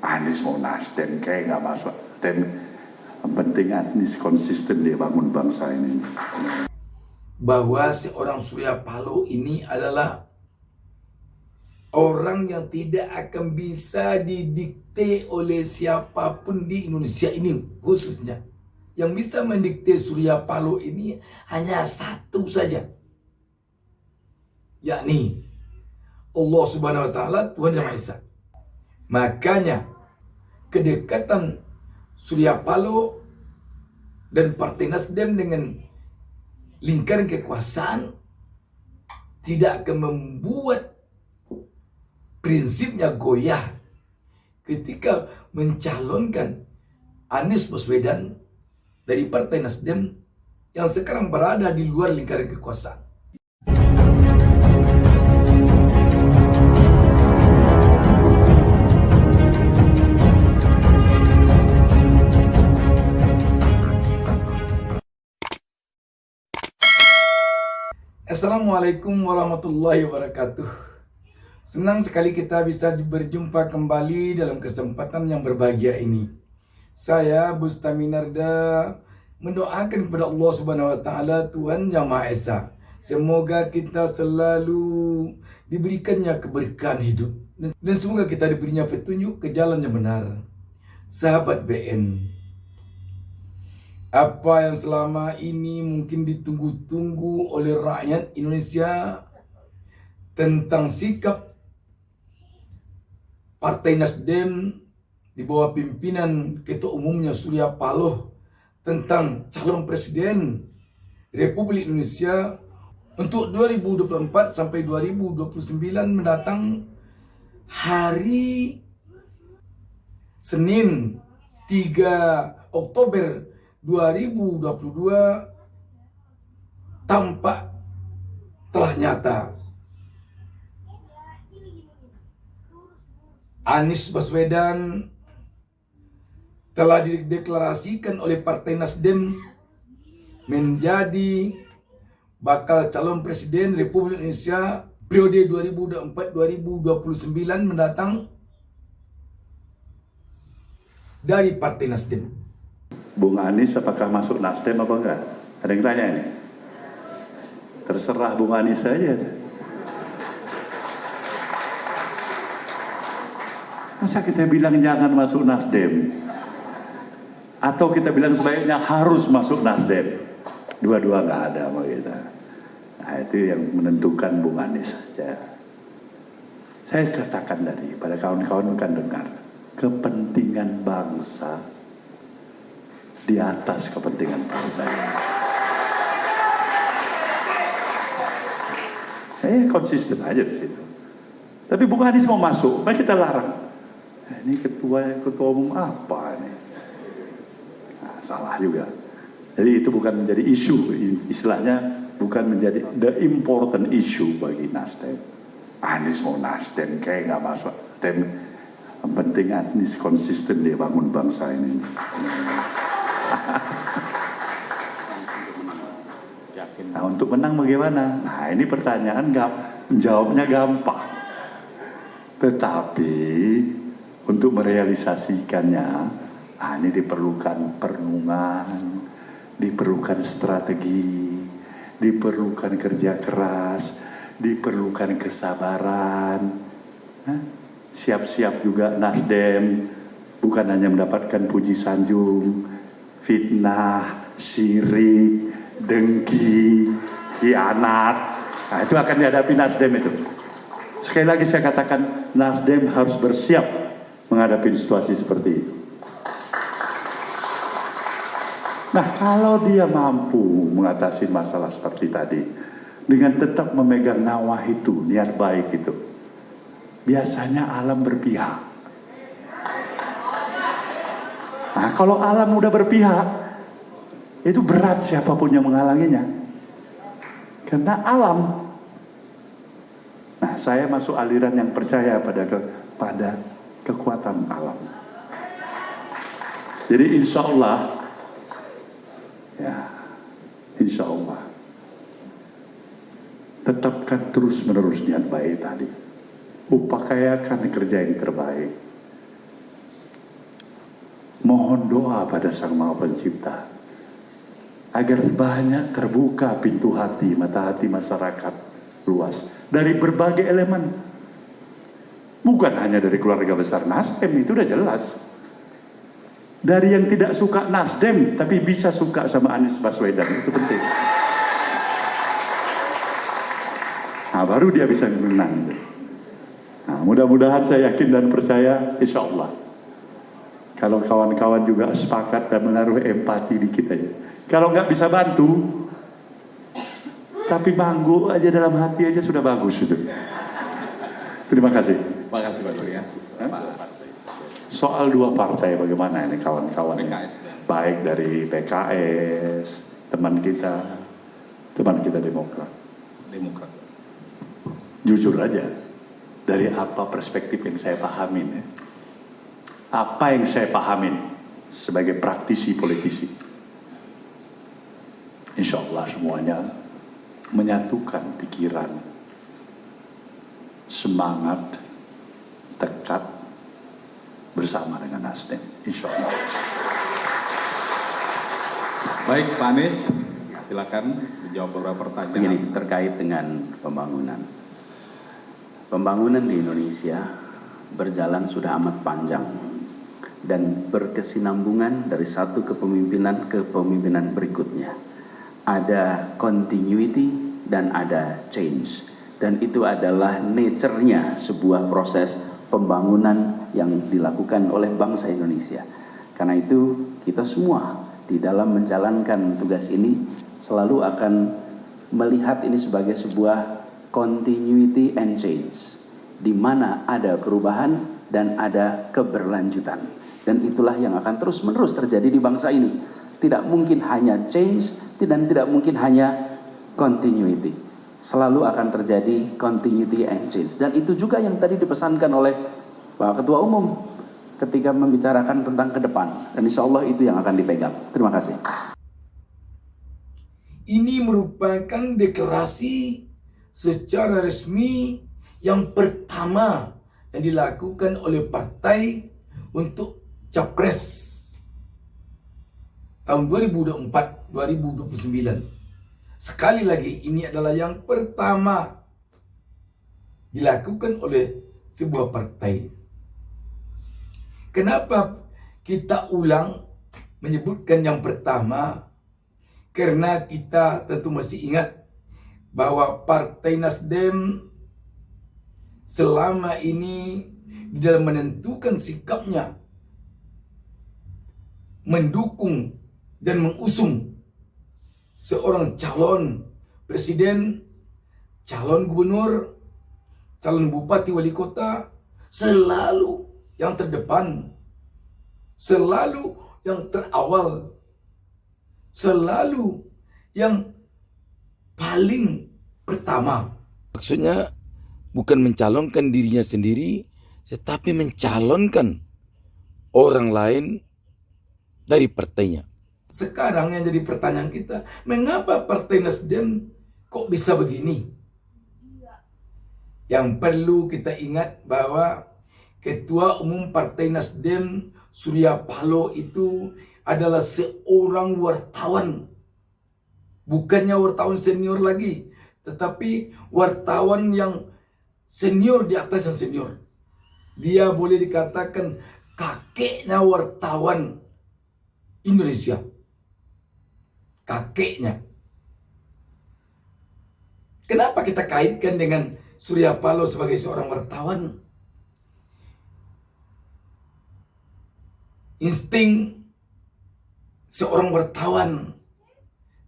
Anies mau Nasdem, kayak nggak masuk. Dan yang penting Anies konsisten dia bangun bangsa ini. Bahwa seorang Surya Paloh ini adalah orang yang tidak akan bisa didikte oleh siapapun di Indonesia ini khususnya. Yang bisa mendikte Surya Paloh ini hanya satu saja, yakni Allah Subhanahu wa Ta'ala, Tuhan Yang Maha Esa. Makanya kedekatan Surya Paloh dan Partai Nasdem dengan lingkaran kekuasaan tidak akan membuat prinsipnya goyah ketika mencalonkan Anies Baswedan dari Partai Nasdem yang sekarang berada di luar lingkaran kekuasaan. Assalamualaikum warahmatullahi wabarakatuh. Senang sekali kita bisa berjumpa kembali dalam kesempatan yang berbahagia ini. Saya Bustami Narda mendoakan kepada Allah Subhanahu wa Ta'ala, Tuhan Yang Maha Esa, semoga kita selalu diberikannya keberkahan hidup dan semoga kita diberinya petunjuk ke jalan yang benar. Sahabat BN, apa yang selama ini mungkin ditunggu-tunggu oleh rakyat Indonesia tentang sikap Partai Nasdem di bawah pimpinan Ketua Umumnya Surya Paloh tentang calon presiden Republik Indonesia untuk 2024 sampai 2029 mendatang, hari Senin 3 Oktober 2022 tampak telah nyata. Anies Baswedan telah dideklarasikan oleh Partai Nasdem menjadi bakal calon presiden Republik Indonesia periode 2024-2029 mendatang dari Partai Nasdem. Bung Anies apakah masuk Nasdem apa enggak? Ada yang tanya ini? Terserah Bung Anies saja. Masa kita bilang jangan masuk Nasdem? Atau kita bilang sebaiknya harus masuk Nasdem? Dua-dua nggak ada sama kita. Nah, itu yang menentukan Bung Anies saja. Saya katakan tadi, pada kawan-kawan kan dengar, kepentingan bangsa di atas kepentingan partai. Saya konsisten aja di situ. Tapi Bung Anies mau masuk, mari kita larang. Ini ketua umum apa ini? Nah, salah juga. Jadi itu bukan menjadi isu, istilahnya bukan menjadi the important issue bagi Nasdem. Anies mau Nasdem, kayak nggak masuk. Dan yang penting Anies konsisten dia bangun bangsa ini. Nah, untuk menang bagaimana? Nah, ini pertanyaan jawabnya gampang. Tetapi untuk merealisasikannya, ini diperlukan perenungan, diperlukan strategi, diperlukan kerja keras, diperlukan kesabaran. Siap-siap juga Nasdem, bukan hanya mendapatkan puji sanjung, fitnah, syirik, dengki, khianat. Nah, itu akan dihadapi Nasdem itu. Sekali lagi saya katakan, Nasdem harus bersiap menghadapi situasi seperti itu. Nah, kalau dia mampu mengatasi masalah seperti tadi dengan tetap memegang nawah itu, niat baik itu, biasanya alam berpihak. Nah, kalau alam udah berpihak, itu berat siapapun yang menghalanginya. Karena alam. Nah, saya masuk aliran yang percaya pada kekuatan alam. Jadi insya Allah, tetapkan terus menerus niat baik tadi. Upayakan kerja yang terbaik. mohon doa pada Sang Maha Pencipta agar banyak terbuka pintu hati, mata hati masyarakat luas dari berbagai elemen. Bukan hanya dari keluarga besar Nasdem, itu udah jelas. Dari yang tidak suka Nasdem tapi bisa suka sama Anies Baswedan, itu penting. Nah, baru dia bisa menang. Nah, mudah-mudahan saya yakin dan percaya, insya Allah. Kalau kawan-kawan juga sepakat dan menaruh empati dikit aja. Kalau nggak bisa bantu, tapi manggu aja dalam hati aja sudah bagus itu. Terima kasih. Terima kasih Pak Nur ya. Soal dua partai bagaimana ini kawan-kawan? PKS. Baik dari PKS, teman kita Demokrat. Demokrat. Jujur aja, dari apa perspektif yang saya pahamin ya. Apa yang saya pahamin sebagai praktisi politisi. Insya Allah semuanya menyatukan pikiran, semangat, tekad bersama dengan Nasdem. Insya Allah. Baik Pak Anies, silakan dijawab beberapa pertanyaan. Begini, terkait dengan pembangunan. Pembangunan di Indonesia berjalan sudah amat panjang dan berkesinambungan dari satu kepemimpinan ke kepemimpinan berikutnya. Ada continuity dan ada change. Dan itu adalah nature-nya sebuah proses pembangunan yang dilakukan oleh bangsa Indonesia. Karena itu kita semua di dalam menjalankan tugas ini selalu akan melihat ini sebagai sebuah continuity and change, di mana ada perubahan dan ada keberlanjutan. Dan itulah yang akan terus-menerus terjadi di bangsa ini. Tidak mungkin hanya change dan tidak mungkin hanya continuity. Selalu akan terjadi continuity and change. Dan itu juga yang tadi dipesankan oleh Pak Ketua Umum ketika membicarakan tentang ke depan. Dan insya Allah itu yang akan dipegang. Terima kasih. Ini merupakan deklarasi secara resmi yang pertama yang dilakukan oleh partai untuk Capres tahun 2024-2029. Sekali lagi, ini adalah yang pertama dilakukan oleh sebuah partai. Kenapa kita ulang menyebutkan yang pertama? Karena kita tentu masih ingat bahwa Partai Nasdem selama ini di dalam menentukan sikapnya mendukung dan mengusung seorang calon presiden, calon gubernur, calon bupati wali kota, selalu yang terdepan, selalu yang terawal, selalu yang paling pertama. Maksudnya bukan mencalonkan dirinya sendiri, tetapi mencalonkan orang lain dari partainya. Sekarang yang jadi pertanyaan kita, mengapa Partai Nasdem kok bisa begini? Yang perlu kita ingat bahwa Ketua Umum Partai Nasdem Surya Paloh itu adalah seorang wartawan. Bukannya wartawan senior lagi, tetapi wartawan yang senior di atas yang senior. Dia boleh dikatakan kakeknya wartawan Indonesia. Kakeknya. Kenapa kita kaitkan dengan Surya Paloh sebagai seorang wartawan? Insting seorang wartawan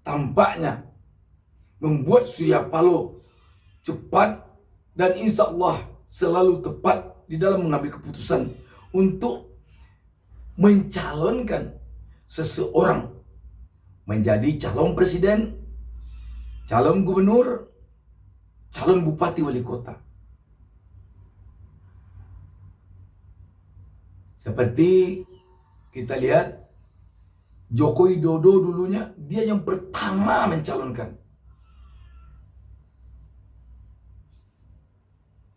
tampaknya membuat Surya Paloh cepat dan insya Allah selalu tepat di dalam mengambil keputusan untuk mencalonkan seseorang menjadi calon presiden, calon gubernur, calon bupati wali kota. Seperti kita lihat Joko Widodo dulunya, dia yang pertama mencalonkan.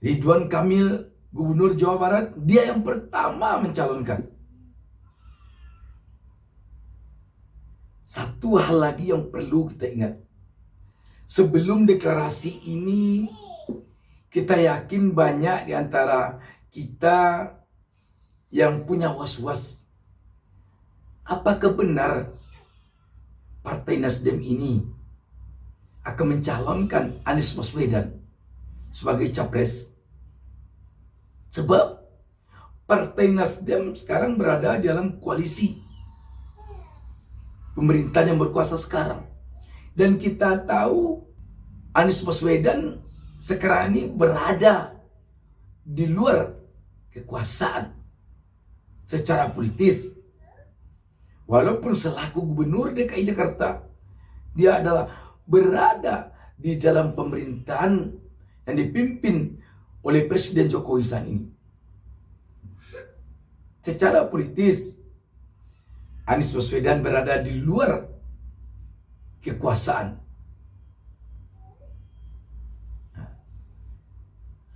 Ridwan Kamil, Gubernur Jawa Barat, dia yang pertama mencalonkan. satu hal lagi yang perlu kita ingat. Sebelum deklarasi ini, kita yakin banyak di antara kita yang punya was-was. Apakah benar Partai Nasdem ini akan mencalonkan Anies Baswedan sebagai capres? Sebab Partai Nasdem sekarang berada dalam koalisi pemerintahan yang berkuasa sekarang. Dan kita tahu Anies Baswedan sekarang ini berada di luar kekuasaan secara politis. Walaupun selaku gubernur DKI Jakarta, dia adalah berada di dalam pemerintahan yang dipimpin oleh Presiden Jokowi saat ini. Secara politis, Anies Baswedan berada di luar kekuasaan.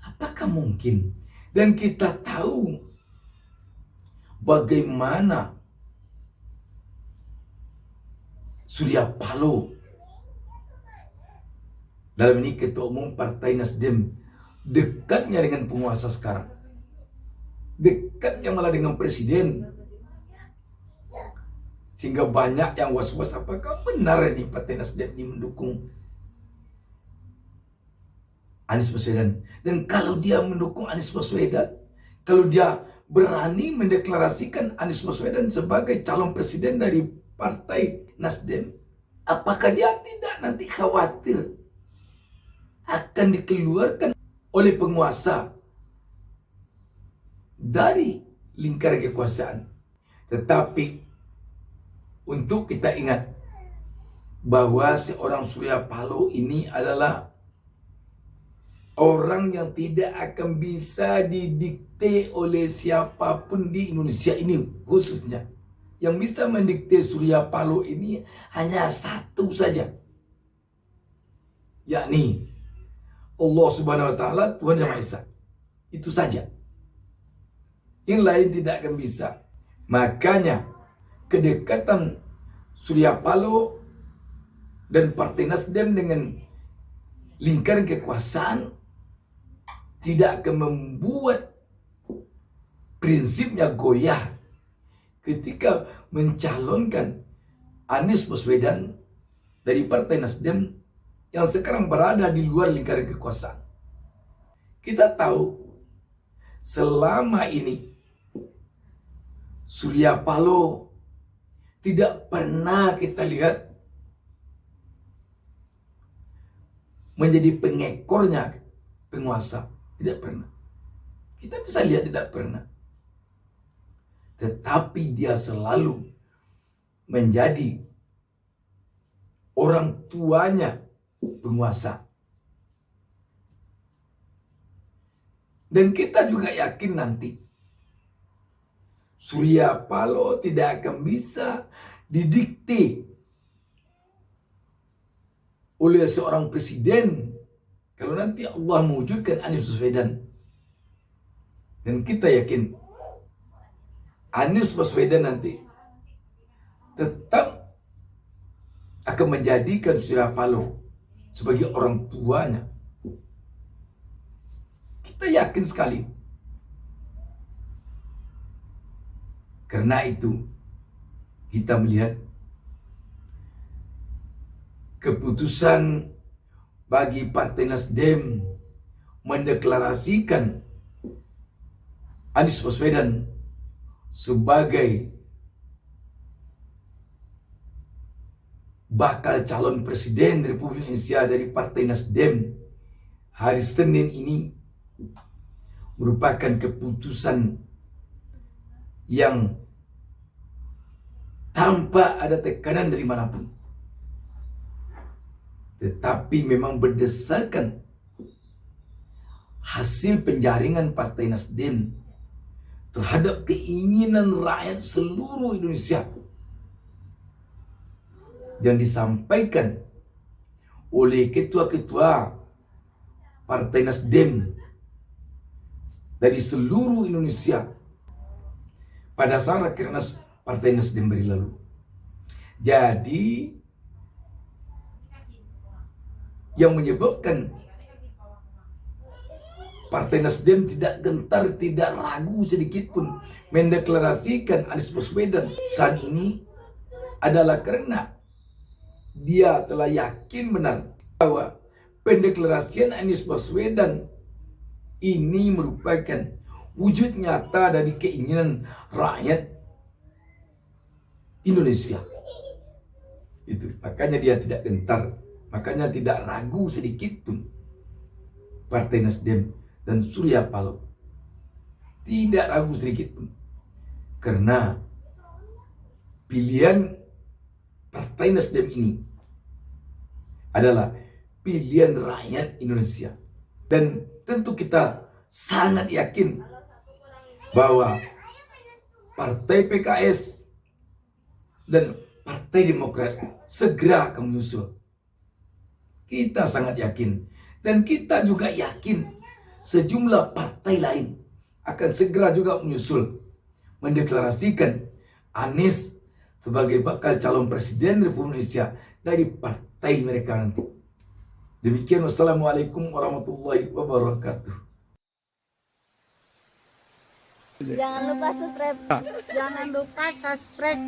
Apakah mungkin? Dan kita tahu bagaimana Surya Paloh, dalam ini Ketua Umum Partai Nasdem, dekatnya dengan penguasa sekarang, dekatnya malah dengan presiden, sehingga banyak yang was-was apakah benar ini Partai Nasdem ini mendukung Anies Baswedan. Dan kalau dia mendukung Anies Baswedan, kalau dia berani mendeklarasikan Anies Baswedan sebagai calon presiden dari Partai Nasdem, apakah dia tidak nanti khawatir akan dikeluarkan oleh penguasa dari lingkaran kekuasaan? Tetapi untuk kita ingat bahwa seorang Surya Paloh ini adalah orang yang tidak akan bisa didikte oleh siapapun di Indonesia ini khususnya. Yang bisa mendikte Surya Paloh ini hanya satu saja, yakni Allah Subhanahu wa Ta'ala, Tuhan Yang Maha Esa. Itu saja. Yang lain tidak akan bisa. Makanya kedekatan Surya Paloh dan Partai Nasdem dengan lingkaran kekuasaan tidak akan membuat prinsipnya goyah ketika mencalonkan Anies Baswedan dari Partai Nasdem yang sekarang berada di luar lingkaran kekuasaan. Kita tahu selama ini Surya Paloh tidak pernah kita lihat menjadi pengekornya penguasa. Tidak pernah. Kita bisa lihat tidak pernah. Tetapi dia selalu menjadi orang tuanya penguasa. Dan kita juga yakin nanti Surya Paloh tidak akan bisa didikte oleh seorang presiden kalau nanti Allah mewujudkan Anies Baswedan. Dan kita yakin Anies Baswedan nanti tetap akan menjadikan Surya Paloh sebagai orang tuanya. Kita yakin sekali. Karena itu kita melihat keputusan bagi Partai Nasdem mendeklarasikan Anies Baswedan sebagai bakal calon presiden Republik Indonesia dari Partai Nasdem hari Senin ini merupakan keputusan yang tanpa ada tekanan dari manapun. Tetapi memang berdasarkan hasil penjaringan Partai Nasdem terhadap keinginan rakyat seluruh Indonesia yang disampaikan oleh ketua-ketua Partai Nasdem dari seluruh Indonesia pada saat Rakernas Partai Nasdem baru lalu. Jadi yang menyebabkan Partai Nasdem tidak gentar, tidak ragu sedikit pun mendeklarasikan Anies Baswedan saat ini adalah karena dia telah yakin benar bahwa pendeklarasian Anies Baswedan ini merupakan wujud nyata dari keinginan rakyat Indonesia. Itu makanya dia tidak gentar, makanya tidak ragu sedikit pun Partai Nasdem dan Surya Paloh tidak ragu sedikit pun, karena pilihan Partai Nasdem ini adalah pilihan rakyat Indonesia. Dan tentu kita sangat yakin bahwa Partai PKS dan Partai Demokrat segera akan menyusul. Kita sangat yakin, dan kita juga yakin sejumlah partai lain akan segera juga menyusul mendeklarasikan Anies sebagai bakal calon presiden Republik Indonesia dari partai mereka nanti. Demikian, wassalamualaikum warahmatullahi wabarakatuh. Jangan lupa subscribe. Jangan lupa subscribe.